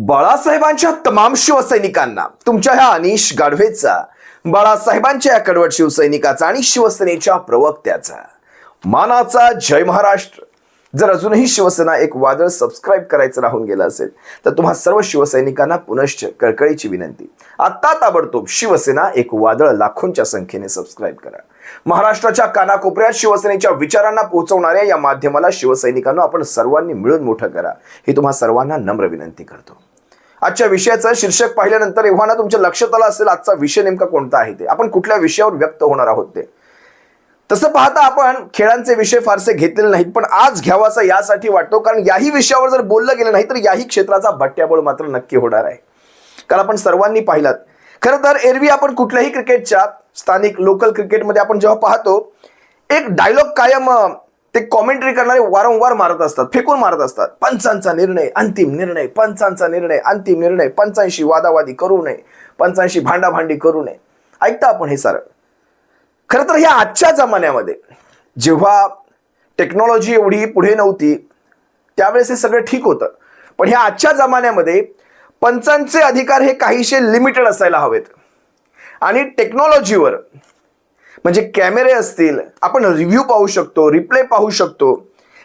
बाळासाहेबांच्या तमाम शिवसैनिकांना तुमच्या ह्या अनिश गाढवेचा, बाळासाहेबांच्या या कडवट शिवसैनिकाचा आणि शिवसेनेच्या प्रवक्त्याचा मानाचा जय महाराष्ट्र. जर अजूनही शिवसेना एक वादळ सबस्क्राईब करायचं राहून गेलं असेल तर तुम्हा सर्व शिवसैनिकांना पुनश्च कळकळीची विनंती, आता ताबडतोब शिवसेना एक वादळ लाखोंच्या संख्येने सबस्क्राईब करा. महाराष्ट्राच्या कानाकोपऱ्यात शिवसेनेच्या विचारांना पोहोचवणाऱ्या या माध्यमाला शिवसैनिकांना आपण सर्वांनी मिळून मोठं करा, ही तुम्हा सर्वांना नम्र विनंती करतो. आजच्या विषयाचं शीर्षक पाहिल्यानंतर एव्हा ना तुमच्या लक्षात आलं असेल आजचा विषय नेमका कोणता आहे, ते आपण कुठल्या विषयावर व्यक्त होणार आहोत ते. तसं पाहता आपण खेळांचे विषय फारसे घेतलेले नाहीत, पण आज घ्यावासा यासाठी वाटतो कारण याही विषयावर जर बोललं गेलं नाही तर याही क्षेत्राचा बट्ट्याबोळ मात्र नक्की होणार आहे. कारण आपण सर्वांनी पाहिलात, खरं तर एरवी आपण कुठल्याही क्रिकेटच्या स्थानिक लोकल क्रिकेटमध्ये आपण जेव्हा पाहतो एक डायलॉग कायम ते कॉमेंट्री करणारे वारंवार मारत असतात, फेकून मारत असतात. पंचांचा निर्णय अंतिम निर्णय, पंचांचा निर्णय अंतिम निर्णय, पंचांशी वादावादी करू नये, पंचांशी भांडाभांडी करू नये. ऐकता आपण हे सारं. खरं तर ह्या आजच्या जमान्यामध्ये जेव्हा टेक्नॉलॉजी एवढी पुढे नव्हती त्यावेळेस हे सगळं ठीक होतं, पण ह्या आजच्या जमान्यामध्ये पंचांचे अधिकार हे काहीशे लिमिटेड असायला हवेत. आणि टेक्नॉलॉजीवर म्हणजे कॅमेरे असतील, आपण रिव्ह्यू पाहू शकतो, रिप्ले पाहू शकतो,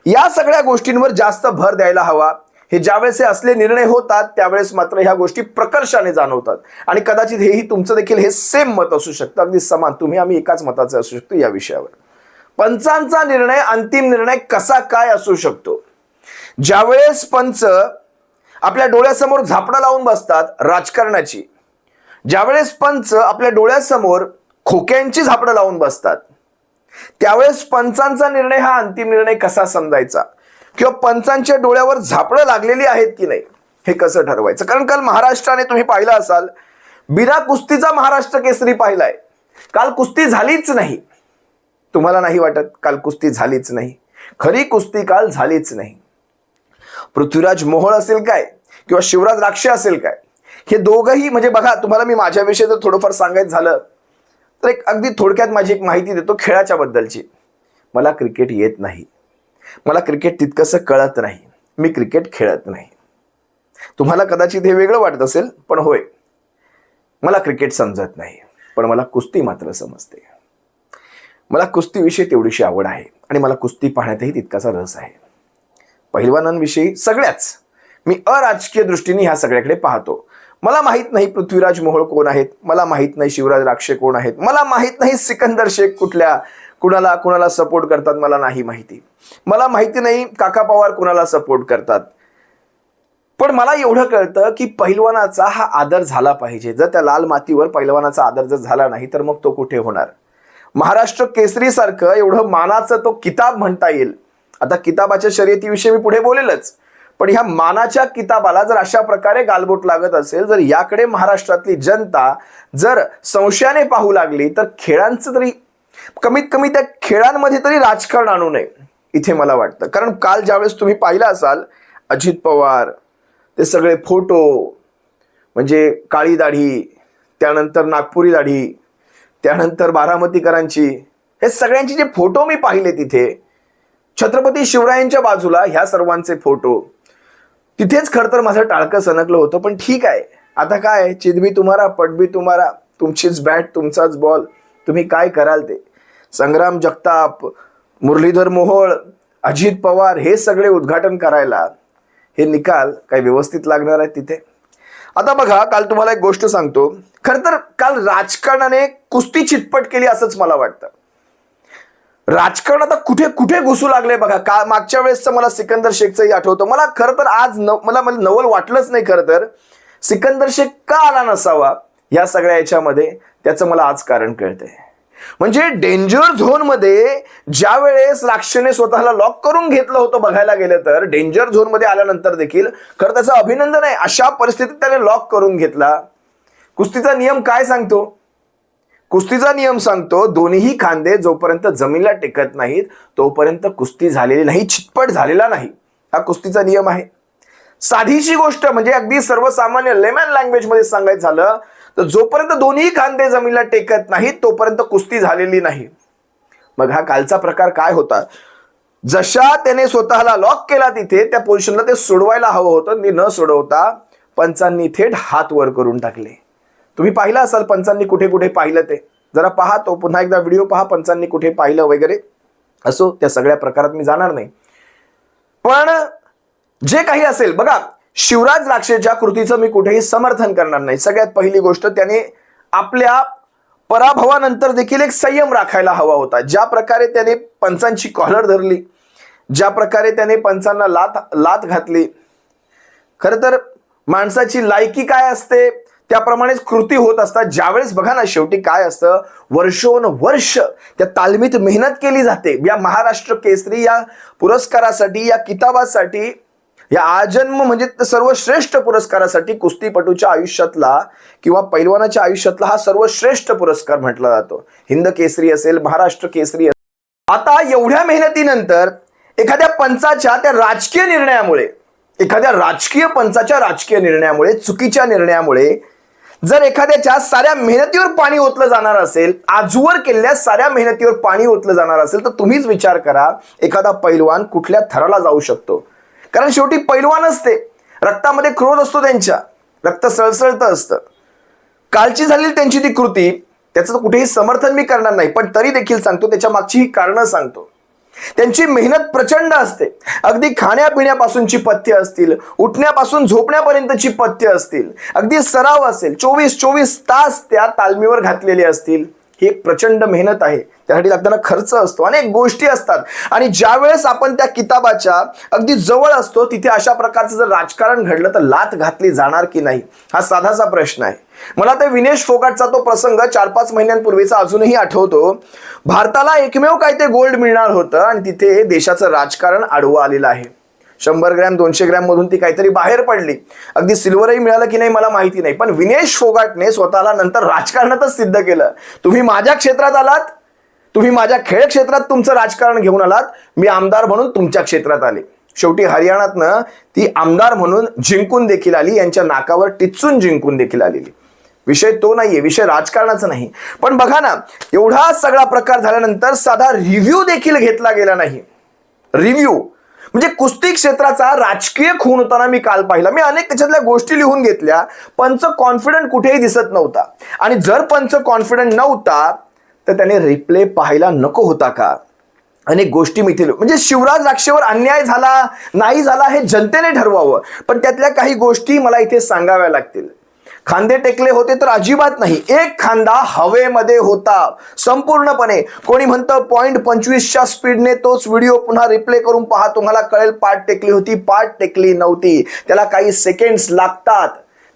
या सगळ्या गोष्टींवर जास्त भर द्यायला हवा. हे ज्यावेळेस हे असले निर्णय होतात त्यावेळेस मात्र ह्या गोष्टी प्रकर्षाने जाणवतात. आणि कदाचित हेही तुमचं देखील हे सेम मत असू शकतं, अगदी समान, तुम्ही आम्ही एकाच मताचे असू शकतो या विषयावर. पंचांचा निर्णय अंतिम निर्णय कसा काय असू शकतो? ज्यावेळेस पंच आपल्या डोळ्यासमोर झापडं लावून बसतात राजकारणाची, ज्यावेळेस पंच आपल्या डोळ्यासमोर खोक्यांची झापडं लावून बसतात, त्यावेळेस पंचांचा निर्णय हा अंतिम निर्णय कसा समजायचा किंवा पंचांच्या डोळ्यावर झापडं लागलेली आहेत की नाही हे कसं ठरवायचं? कारण काल महाराष्ट्राने तुम्ही पाहिलं असाल बिना कुस्तीचा महाराष्ट्र केसरी पाहिलाय. काल कुस्ती झालीच नाही. तुम्हाला नाही वाटत काल कुस्ती झालीच नाही? खरी कुस्ती काल झालीच नाही. पृथ्वीराज मोहोळ असेल काय किंवा शिवराज राक्षे असेल काय, हे दोघंही म्हणजे बघा, तुम्हाला मी माझ्याविषयी जर थोडंफार सांगायचं झालं तर एक अगदी थोडक्यात माझी एक माहिती देतो खेळाच्या बद्दलची. मला क्रिकेट येत नाही, मला क्रिकेट तितकंसं कळत नाही, मी क्रिकेट खेळत नाही. तुम्हाला कदाचित हे वेगळं वाटत असेल, पण होय, मला क्रिकेट समजत नाही, पण मला कुस्ती मात्र समजते. मला कुस्तीविषयी तेवढीशी आवड आहे आणि मला कुस्ती पाहण्यातही तितकासा रस आहे. पहिलवानांविषयी सगळ्याच मी अराजकीय दृष्टीने ह्या सगळ्याकडे पाहतो. मला माहित नाही पृथ्वीराज मोहोळ कोण आहेत, मला माहित नाही शिवराज राक्षे कोण आहेत, मला माहित नाही सिकंदर शेख कुणाला सपोर्ट करतात, मला नाही माहिती. मला माहिती नाही काका पवार कुणाला सपोर्ट करतात. पण मला एवढं कळतं की पहिलवानाचा हा आदर झाला पाहिजे. जर त्या लाल मातीवर पहिलवानाचा आदर जर झाला नाही तर मग तो कुठे होणार? महाराष्ट्र केसरी सारखं एवढं मानाचं तो किताब म्हणता येईल. आता किताबाच्या शर्यतीविषयी मी पुढे बोलेलच, पण ह्या मानाच्या किताबाला जर अशा प्रकारे गालबोट लागत असेल, जर याकडे महाराष्ट्रातली जनता जर संशयाने पाहू लागली तर खेळांचं तरी कमीत कमी त्या खेळांमध्ये तरी राजकारण आणू नये इथे मला वाटतं. कारण काल ज्यावेळेस तुम्ही पाहिलं असाल अजित पवार, ते सगळे फोटो म्हणजे काळी दाढी, त्यानंतर नागपुरी दाढी, त्यानंतर बारामतीकरांची, हे सगळ्यांचे जे फोटो मी पाहिले तिथे, छत्रपती शिवरायांच्या बाजूला ह्या सर्वांचे फोटो, तिथेच खरं तर माझं टाळकं सनकलं होतं. पण ठीक आहे, आता काय, चिदबी तुम्हारा पटबी तुम्हारा, तुमचीच बॅट तुमचाच बॉल, तुम्ही काय कराल ते. संग्राम जगताप, मुरलीधर मोहोळ, अजित पवार हे सगळे उद्घाटन करायला हे निकाल काय व्यवस्थित लागणार आहेत तिथे? आता बघा, काल तुम्हाला एक गोष्ट सांगतो. खरं तर काल राजकारणाने कुस्ती चितपट केली असंच मला वाटतं. राजकारण आता कुठे कुठे घुसू लागले बघा. का मागच्या वेळेसचं मला सिकंदर शेखचंही आठवतं. मला खरं तर आज मला नवल वाटलंच नाही खरं तर सिकंदर शेख का आला नसावा या सगळ्या याच्यामध्ये, त्याचं मला आज कारण कळतंय. म्हणजे डेंजर झोन मध्ये ज्या वेळेस राक्षेने स्वतःला लॉक करून घेतलं होतं, बघायला गेलं तर डेंजर झोन मध्ये आल्यानंतर देखील खरं त्याचं अभिनंदन आहे. अशा परिस्थितीत त्याने लॉक करून घेतला. कुस्तीचा नियम काय सांगतो? कुस्तीचा नियम सांगतो दोन्हीही खांदे जोपर्यंत जमिनीला टेकत नाहीत तोपर्यंत कुस्ती झालेली नाही, चितपट झालेला नाही. हा कुस्तीचा नियम आहे. साधीशी गोष्ट म्हणजे अगदी सर्वसामान्य लेमन लँग्वेज मध्ये सांगायचं झालं तर जोपर्यंत दोन्ही खांदे जमिनीला टेकत नाहीत तोपर्यंत कुस्ती झालेली नाही. मग हा कालचा प्रकार काय होता? जशा त्याने स्वतःला लॉक केला तिथे त्या पोझिशनला ते सोडवायला हवं होतं, न सोडवता पंचांनी थेट हात वर करून टाकले. तुम्ही पाहिलं असाल पंचांनी कुठे कुठे पाहिलं ते, जरा पहा तो पुन्हा एकदा व्हिडिओ पहा, पंचांनी कुठे पाहिलं वगैरे. असो, त्या सगळ्या प्रकारात मी जाणार नाही. पण जे काही असेल बघा, शिवराज राक्षेच्या कृतीचं मी कुठेही समर्थन करणार नाही. सगळ्यात पहिली गोष्ट, त्याने आपल्या पराभवानंतर देखील एक संयम राखायला हवा होता. ज्या प्रकारे त्याने पंचांची कॉलर धरली, ज्या प्रकारे त्याने पंचांना लात घातली, खरं तर माणसाची लायकी काय असते त्याप्रमाणेच कृती होत असतात. ज्यावेळेस बघा ना, शेवटी काय असतं, वर्षोनवर्ष त्या तालमीत मेहनत केली जाते. या महाराष्ट्र केसरी या पुरस्कारासाठी, या किताबासाठी, या आजन्म म्हणजे सर्वश्रेष्ठ पुरस्कारासाठी कुस्तीपटूच्या आयुष्यातला किंवा पैलवानाच्या आयुष्यातला हा सर्वश्रेष्ठ पुरस्कार म्हटला जातो. हिंद केसरी असेल, महाराष्ट्र केसरी असेल. आता एवढ्या मेहनतीनंतर एखाद्या पंचाच्या त्या राजकीय निर्णयामुळे, एखाद्या राजकीय पंचाच्या राजकीय निर्णयामुळे, चुकीच्या निर्णयामुळे जर एखाद्याच्या साऱ्या मेहनतीवर पाणी ओतलं जाणार असेल, आजवर केलेल्या साऱ्या मेहनतीवर पाणी ओतलं जाणार असेल, तर तुम्हीच विचार करा एखादा पैलवान कुठल्या थराला जाऊ शकतो. कारण शेवटी पैलवानच ते, रक्तामध्ये क्रोध असतो, त्यांच्या रक्त सळसळतं असतं. कालची झालेली त्यांची ती कृती, त्याचं कुठेही समर्थन मी करणार नाही, पण तरी देखील सांगतो, त्याच्या मागची ही कारणं सांगतो. त्यांची मेहनत प्रचंड असते. अगदी खाण्यापिण्यापासूनची पथ्य असतील, उठण्यापासून झोपण्यापर्यंतची पथ्य असतील, अगदी सराव असेल, 24 तास त्या तालमीवर घातलेले असतील. ही एक प्रचंड मेहनत आहे. त्यासाठी लागताना खर्च असतो, अनेक गोष्टी असतात. आणि ज्या वेळेस आपण त्या किताबाच्या अगदी जवळ असतो, तिथे अशा प्रकारचं जर राजकारण घडलं तर लात घातली जाणार की नाही, हा साधासा प्रश्न आहे. मला ते विनेश फोगाटचा तो प्रसंग 4-5 महिन्यांपूर्वीचा अजूनही आठवतो. भारताला एकमेव काय ते गोल्ड मिळणार होतं आणि तिथे देशाचं राजकारण आडवं आलेलं आहे. 100 ग्रॅम 200 ग्रॅम मधून ती काहीतरी बाहेर पडली. अगदी सिल्वरही मिळालं की नाही मला माहिती नाही, पण विनेश फोगाटने स्वतःला नंतर राजकारणातच सिद्ध केलं. तुम्ही माझ्या क्षेत्रात आलात, तुम्ही माझ्या खेळ क्षेत्रात तुमचं राजकारण घेऊन आलात, मी आमदार म्हणून तुमच्या क्षेत्रात आले. शेवटी हरियाणातनं ती आमदार म्हणून जिंकून देखील आली, यांच्या नाकावर टिचून जिंकून देखील आलेली. विषय तो नाहीये, विषय राजकारणाचा नाही. पण बघा ना, एवढा सगळा प्रकार झाल्यानंतर साधा रिव्ह्यू देखील घेतला गेला नाही. रिव्ह्यू म्हणजे कुस्ती क्षेत्राचा राजकीय खून होताना मी काल पाहिला. मी अनेक त्याच्यातल्या गोष्टी लिहून घेतल्या. पंच कॉन्फिडंट कुठेही दिसत नव्हता. आणि जर पंच कॉन्फिडंट नव्हता तर त्याने रिप्ले पाहायला नको होता का? अनेक गोष्टी मी इथे, म्हणजे शिवराज राक्षेवर अन्याय झाला नाही झाला हे जनतेने ठरवावं, पण त्यातल्या काही गोष्टी मला इथे सांगाव्या लागतील. खांदे टेकले होते तर अजिबात नाही. एक खांदा हवेमध्ये होता संपूर्णपणे. कोणी म्हणतं 0.25च्या स्पीडने तोच व्हिडिओ पुन्हा रिप्ले करून पहा, तुम्हाला कळेल पाठ टेकली होती, पाठ टेकली नव्हती. त्याला काही सेकंड्स लागतात.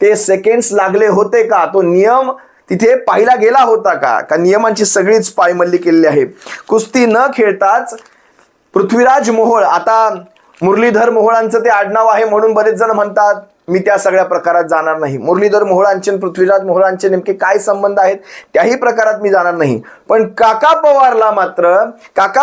ते सेकंड्स लागले होते का? तो नियम तिथे पाहिला गेला होता का नियमांची सगळीच पायमल्ली केलेली आहे. कुस्ती न खेळताच पृथ्वीराज मोहोळ, आता मुरलीधर मोहोळांचं ते आडनाव आहे म्हणून बरेच जण म्हणतात, मी त्या सगळ्या प्रकारात जाणार नाही. मुरलीधर मोहोळांचे आणि पृथ्वीराज मोहोळांचे नेमके काय संबंध आहेत त्याही प्रकारात मी जाणार नाही. पण काका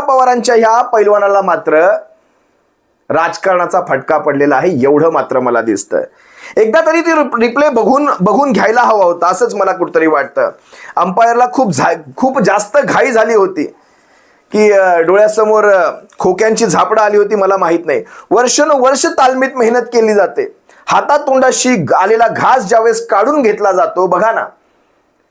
पवारांच्या ह्या पैलवानाला मात्र राजकारणाचा फटका पडलेला आहे, एवढं मात्र मला दिसतं. एकदा तरी ती रिप्ले बघून घ्यायला हवा होता, असंच मला कुठतरी वाटतं. अंपायरला खूप जास्त घाई झाली होती की डोळ्यासमोर खोक्यांची झापडं आली होती, मला माहित नाही. वर्षानुवर्ष तालमीत मेहनत केली जाते. हातातोंडाशी आलेला घास ज्यावेळेस काढून घेतला जातो, बघा ना,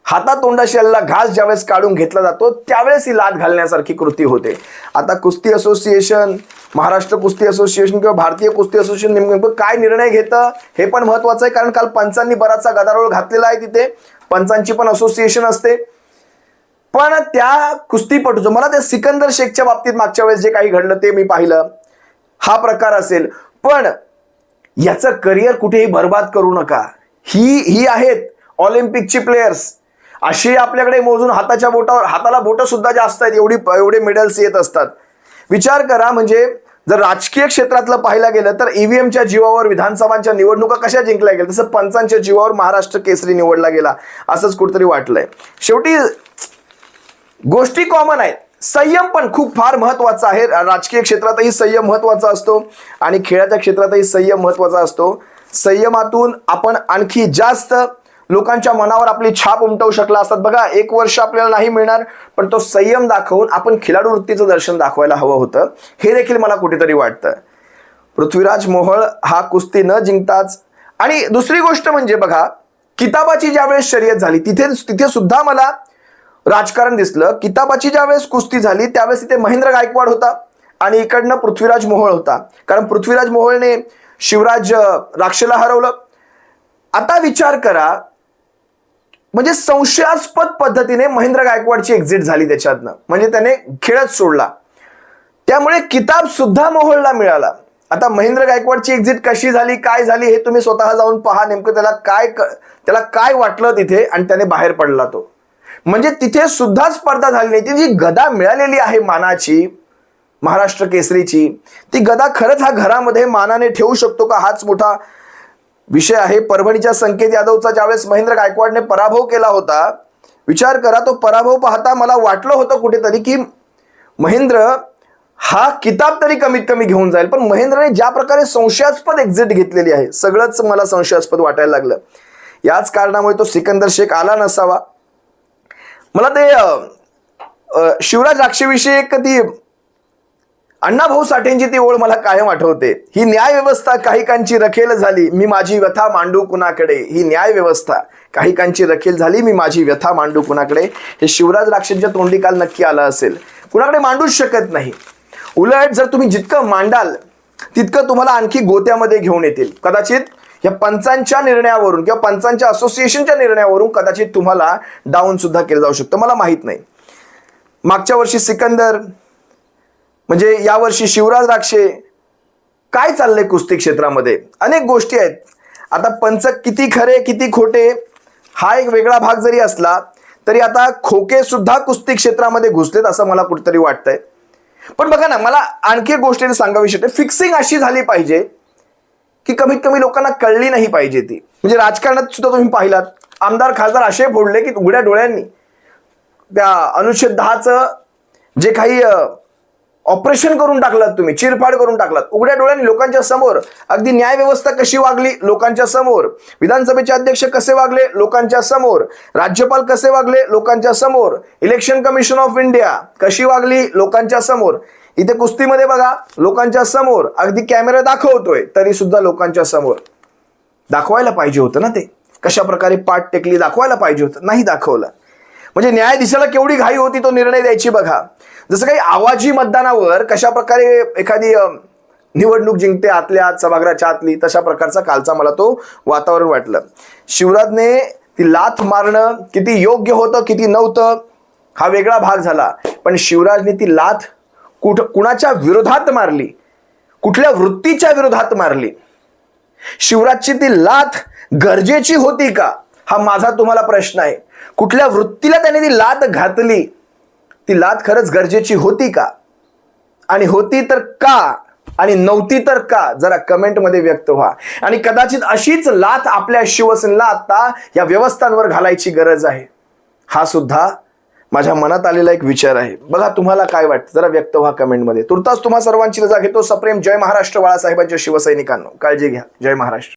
हातातोंडाशी आलेला घास ज्यावेळेस काढून घेतला जातो त्यावेळेस ही लात घालण्यासारखी कृती होते. आता कुस्ती असोसिएशन, महाराष्ट्र कुस्ती असोसिएशन किंवा भारतीय कुस्ती असोसिएशन नेमकं काय निर्णय घेतं हे पण महत्वाचं आहे. कारण काल पंचांनी बराचसा गदारोळ घातलेला आहे. तिथे पंचांची पण असोसिएशन असते. पण त्या कुस्तीपटूचं, मला त्या सिकंदर शेखच्या बाबतीत मागच्या वेळेस जे काही घडलं ते मी पाहिलं, हा प्रकार असेल. पण याचं करिअर कुठेही बर्बाद करू नका. ही आहेत ऑलिम्पिकची प्लेयर्स. अशी आपल्याकडे मोजून हाताच्या बोटावर, हाताला बोटं सुद्धा जास्त आहेत, एवढे मेडल्स येत असतात. विचार करा, म्हणजे जर राजकीय क्षेत्रातलं पाहायला गेलं तर ईव्हीएमच्या जीवावर विधानसभांच्या निवडणुका कशा जिंकल्या गेल्या, तसं पंचांच्या जीवावर महाराष्ट्र केसरी निवडला गेला, असंच कुठेतरी वाटलंय. शेवटी गोष्टी कॉमन आहेत. संयम पण खूप फार महत्वाचा आहे. राजकीय क्षेत्रातही संयम महत्वाचा असतो आणि खेळाच्या क्षेत्रातही संयम महत्वाचा असतो. संयमातून आपण आणखी जास्त लोकांच्या मनावर आपली छाप उमटवू शकला असतात. बघा, 1 वर्ष आपल्याला नाही मिळणार, पण तो संयम दाखवून आपण खिलाडू वृत्तीचं दर्शन दाखवायला हवं होतं, हे देखील मला कुठेतरी वाटतं. पृथ्वीराज मोहोळ हा कुस्ती न जिंकताच आणि दुसरी गोष्ट म्हणजे बघा, किताबाची ज्यावेळेस शर्यत झाली तिथे सुद्धा मला राजकारण दिसलं. किताबाची ज्यावेळेस कुस्ती झाली त्यावेळेस तिथे महेंद्र गायकवाड होता आणि इकडनं पृथ्वीराज मोहोळ होता, कारण पृथ्वीराज मोहोळने शिवराज राक्षेला हरवलं. आता विचार करा, म्हणजे संशयास्पद पद्धतीने महेंद्र गायकवाडची एक्झिट झाली त्याच्यातनं, म्हणजे त्याने खेळच सोडला. त्यामुळे किताब सुद्धा मोहोळला मिळाला. आता महेंद्र गायकवाडची एक्झिट कशी झाली, काय झाली, हे तुम्ही स्वतः जाऊन पहा. नेमकं त्याला काय वाटलं तिथे आणि त्याने बाहेर पडला तो. म्हणजे तिथे सुद्धा स्पर्धा झाली नाही. ती जी गदा मिळालेली आहे मानाची, महाराष्ट्र केसरीची, ती गदा खरंच हा घरामध्ये मानाने ठेवू शकतो का, हाच मोठा विषय आहे. परभणीच्या संकेत यादवचा ज्यावेळेस महेंद्र गायकवाडने पराभव केला होता, विचार करा, तो पराभव पाहता मला वाटलं होतं कुठेतरी की महेंद्र हा किताब तरी कमीत कमी घेऊन जाईल, पण महेंद्रने ज्या प्रकारे संशयास्पद एक्झिट घेतलेली आहे, सगळंच मला संशयास्पद वाटायला लागलं. याच कारणामुळे तो सिकंदर शेख आला नसावा. मला ते शिवराज राक्षेविषयी एक ती अण्णाभाऊ साठेंची ती ओळ मला कायम आठवते. ही न्याय व्यवस्था काहीकांची रखेल झाली, मी माझी व्यथा मांडू कुणाकडे. ही न्याय व्यवस्था काहीकांची रखेल झाली, मी माझी व्यथा मांडू कुणाकडे. हे शिवराज राक्षेंच्या तोंडी काल नक्की आलं असेल. कुणाकडे मांडूच शकत नाही. उलट जर तुम्ही जितकं मांडाल तितकं तुम्हाला आणखी गोत्यामध्ये घेऊन येतील. कदाचित या पंचांच्या निर्णयावरून किंवा पंचांच्या असोसिएशनच्या निर्णयावरून कदाचित तुम्हाला डाऊन सुद्धा केलं जाऊ शकतं, मला माहित नाही. मागच्या वर्षी सिकंदर, म्हणजे यावर्षी शिवराज राक्षे, काय चाललंय कुस्ती क्षेत्रामध्ये, अनेक गोष्टी आहेत. आता पंच किती खरे किती खोटे हा एक वेगळा भाग जरी असला तरी आता खोके सुद्धा कुस्ती क्षेत्रामध्ये घुसलेत असं मला कुठेतरी वाटतंय. पण बघा ना, मला आणखी एक गोष्ट सांगावीशी वाटते. फिक्सिंग अशी झाली पाहिजे की कमीत कमी लोकांना कळली नाही पाहिजे ती. म्हणजे राजकारणात सुद्धा तुम्ही पाहिलात, आमदार खासदार असे फोडले की उघड्या डोळ्यांनी त्या अनुच्छेद 10चं जे काही ऑपरेशन करून टाकलात तुम्ही, चिरफाड करून टाकलात उघड्या डोळ्यांनी लोकांच्या समोर. अगदी न्याय व्यवस्था कशी वागली लोकांच्या समोर, विधानसभेचे अध्यक्ष कसे वागले लोकांच्या समोर, राज्यपाल कसे वागले लोकांच्या समोर, इलेक्शन कमिशन ऑफ इंडिया कशी वागली लोकांच्या समोर. इथे कुस्तीमध्ये बघा, लोकांच्या समोर अगदी कॅमेरा दाखवतोय तरी सुद्धा लोकांच्या समोर. दाखवायला पाहिजे होतं ना ते, कशा प्रकारे पाठ टेकली दाखवायला पाहिजे होतं, नाही दाखवलं. म्हणजे न्यायाधीशाला केवढी घाई होती तो निर्णय द्यायची बघा. जसं काही आवाजी मतदानावर कशा प्रकारे एखादी निवडणूक जिंकते आतल्या आत सभागृहाच्या आतली, तशा प्रकारचा कालचा मला तो वातावरण वाटलं. शिवराजने ती लाथ मारणं किती योग्य होतं किती नव्हतं हा वेगळा भाग झाला, पण शिवराजने ती लाथ कुणाच्या विरोधात मारली, कुठल्या वृत्तीच्या विरोधात मारली. शिवराजची ती लाथ गरजेची होती का, हा माझा तुम्हाला प्रश्न आहे. कुठल्या वृत्तीला त्याने ती लाथ घातली, ती लाथ खरंच गरजेची होती का, आणि होती तर का, आणि नव्हती तर का, जरा कमेंटमध्ये व्यक्त व्हा. आणि कदाचित अशीच लाथ आपल्या शिवसेनेला आता या व्यवस्थांवर घालायची गरज आहे. हा सुद्धा माझ्या मनात आलेला एक विचार आहे. बघा तुम्हाला काय वाटतं, जरा व्यक्त व्हा कमेंटमध्ये. तुर्तास तुम्हा सर्वांची रजा घेतो. सप्रेम जय महाराष्ट्र. बाळासाहेबांच्या शिवसैनिकांनो काळजी घ्या. जय महाराष्ट्र.